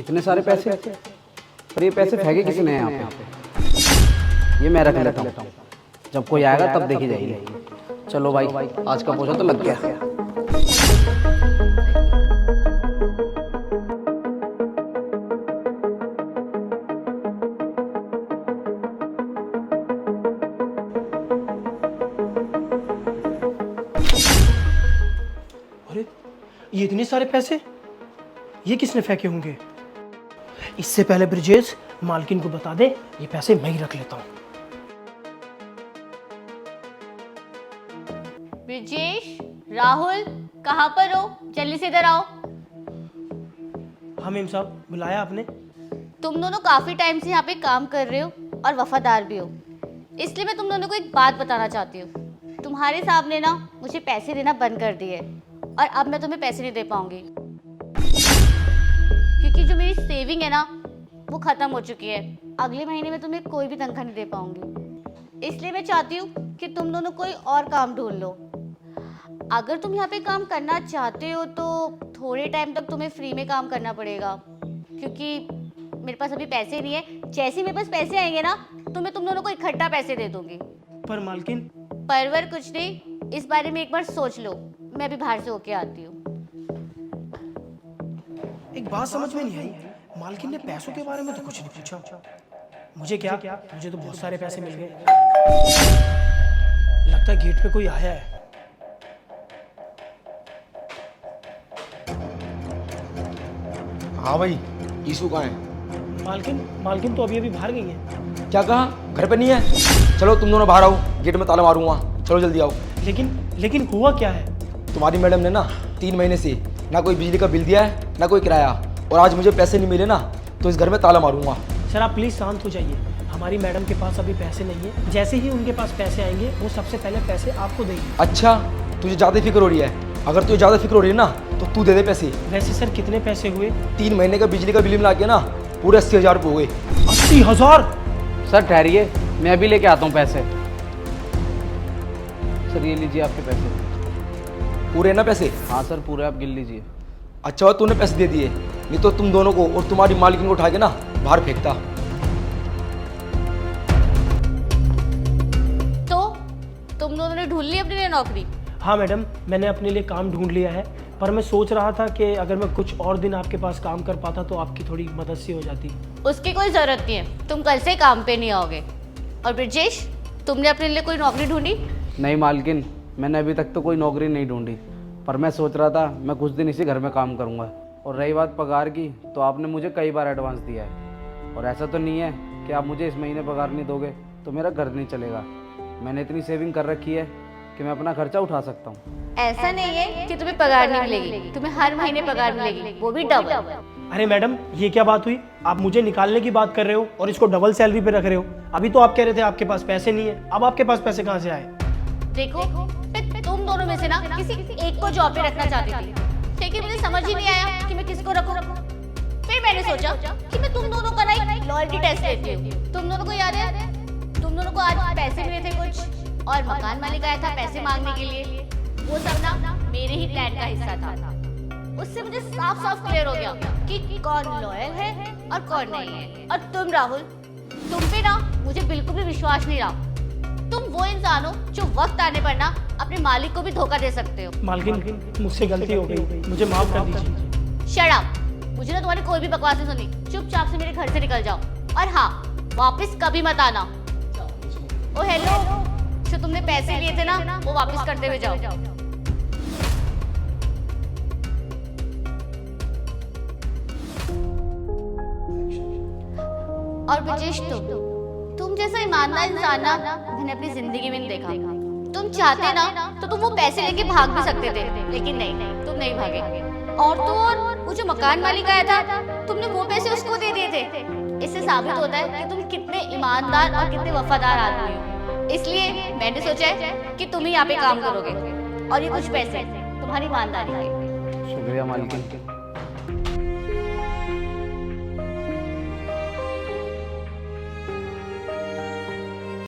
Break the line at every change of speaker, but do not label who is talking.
इतने सारे पैसे, पर ये पैसे फेंके किसने यहाँ पे? ये मैं रख लेता हूँ, जब कोई आएगा तब देखी जाएगी। चलो भाई, आज का पोछा तो लग गया।
अरे ये इतने सारे पैसे, ये किसने फेंके होंगे? इससे पहले ब्रिजेश मालकिन को बता दे, ये पैसे मैं ही रख लेता हूँ।
ब्रिजेश, राहुल, कहाँ पर हो? जल्दी से इधर आओ।
हाँ मेम साहब, बुलाया आपने?
तुम दोनों काफी टाइम से यहाँ पे काम कर रहे हो और वफादार भी हो, इसलिए मैं तुम दोनों को एक बात बताना चाहती हूँ। तुम्हारे साहब ने ना मुझे पैसे देना बंद कर दिए और अब मैं तुम्हें पैसे नहीं दे पाऊंगी, क्योंकि जो मेरी सेविंग है ना वो खत्म हो चुकी है। अगले महीने में तुम्हें कोई भी तनख्वाह नहीं दे पाऊंगी, इसलिए मैं चाहती हूँ कि तुम दोनों कोई और काम ढूंढ लो। अगर तुम यहाँ पे काम करना चाहते हो तो थोड़े टाइम तक तुम्हें फ्री में काम करना पड़ेगा, क्योंकि मेरे पास अभी पैसे नहीं है। जैसे ही मेरे पास पैसे आएंगे ना तो मैं तुम दोनों को इकट्ठा पैसे दे दूंगी।
पर मालकिन।
परवर कुछ नहीं, इस बारे में एक बार सोच लो। मैं अभी बाहर से होके आती हूँ।
एक बात समझ में नहीं आई, मालकिन ने पैसों के बारे में तो कुछ नहीं पूछा। मुझे क्या, मुझे तो बहुत सारे पैसे मिल गए। लगता है गेट पे कोई आया है।
हाँ भाई, ईशू कहाँ है?
मालकिन तो अभी बाहर गई है।
क्या कहा? घर पे नहीं है? चलो तुम दोनों बाहर आओ, गेट में ताला मारूंगा। चलो जल्दी आओ।
लेकिन हुआ क्या है?
तुम्हारी मैडम ने ना 3 महीने से ना कोई बिजली का बिल दिया है ना कोई किराया, और आज मुझे पैसे नहीं मिले ना तो इस घर में ताला मारूंगा।
सर आप प्लीज शांत हो जाइए। हमारी मैडम के पास अभी पैसे नहीं है। जैसे ही उनके पास पैसे आएंगे वो सबसे पहले पैसे आपको देंगे।
अच्छा, तुझे ज़्यादा फिक्र हो रही है? अगर तुझे ज़्यादा फिक्र हो रही है ना तो तू दे दे पैसे।
वैसे सर कितने पैसे हुए?
3 महीने का बिजली का बिल मिला के ना पूरे 80,000 रुपये हुए।
80,000?
सर ठहरिए, मैं अभी लेके आता हूँ पैसे। सर ये लीजिए आपके पैसे।
पूरे ना पैसे?
हाँ सर पूरे, आप गिन लीजिए।
अच्छा हुआ तूने पैसे दे दिए, नहीं तो तुम दोनों को और तुम्हारी मालकिन को उठा के ना बाहर फेंकता।
तो तुम दोनों ने ढूंढ ली अपने लिए नौकरी?
हाँ मैडम, मैंने अपने लिए काम ढूंढ लिया है, पर मैं सोच रहा था कि अगर मैं कुछ और दिन आपके पास काम कर पाता तो आपकी थोड़ी मदद सी हो जाती।
उसकी कोई जरूरत नहीं है, तुम कल से काम पे नहीं आओगे। और ब्रिजेश, तुमने अपने लिए कोई नौकरी ढूंढी?
नहीं मालकिन, मैंने अभी तक तो कोई नौकरी नहीं ढूंढी, पर मैं सोच रहा था मैं कुछ दिन इसी घर में काम करूंगा। और रही बात पगार की, तो आपने मुझे कई बार एडवांस दिया है, और ऐसा तो नहीं है कि आप मुझे इस महीने पगार नहीं दोगे तो मेरा घर नहीं चलेगा। मैंने इतनी सेविंग कर रखी है कि मैं अपना खर्चा उठा सकता हूँ।
ऐसा नहीं है कि तुम्हें पगार नहीं मिलेगी, तुम्हें हर महीने पगार मिलेगी, वो भी डबल।
अरे मैडम, ये क्या बात हुई? आप मुझे निकालने की बात कर रहे हो और इसको डबल सैलरी पे रख रहे हो। अभी तो आप कह रहे थे आपके पास पैसे नहीं है, अब आपके पास पैसे कहाँ से आए?
देखो, मैं तुम दोनों में से ना किसी एक को जॉब पे रखना चाहती थी, लेकिन मुझे समझ ही नहीं आया कि मैं किसको रखूं। फिर मैंने सोचा कि मैं तुम दोनों का ना एक लॉयल्टी टेस्ट लेती हूँ। तुम दोनों को याद है, तुम दोनों को आज पैसे मिले थे कुछ, और मकान मालिक आया था पैसे मांगने के लिए। वो सब ना मेरे ही प्लान का हिस्सा था। उससे मुझे साफ साफ क्लियर हो गया कि कौन लॉयल है और कौन नहीं है। और तुम राहुल, तुम पे ना मुझे बिल्कुल भी विश्वास नहीं रहा। तुम वो इंसान हो जो वक्त आने पर ना अपने मालिक को भी धोखा दे सकते हो।
मालकिन, मुझसे गलती हो गई, मुझे माफ कर दीजिए।
शट अप, मुझे ना तुम्हारी कोई भी बकवास नहीं सुननी। चुपचाप से मेरे घर से निकल जाओ, और हाँ, वापस कभी मत आना। ओ हेलो, जो तुमने पैसे लिए थे ना वो वापस करते हुए जाओ। और ब्रिजेश, तुम जैसा ईमानदार इंसान ना मैंने अपनी जिंदगी में नहीं देखा। तुम चाहते ना तो तुम वो पैसे लेके भाग भी सकते थे, लेकिन नहीं, तुम नहीं भागे। और तो और वो जो मकान मालिक आया था, तुमने वो पैसे उसको दे दिए थे। इससे साबित होता है कि तुम कितने ईमानदार और कितने वफादार आदमी हो। इसलिए मैंने सोचा है कि तुम ही यहाँ पे काम करोगे, और ये कुछ पैसे तुम्हारी ईमानदारी के।
शुक्रिया मालिकिन।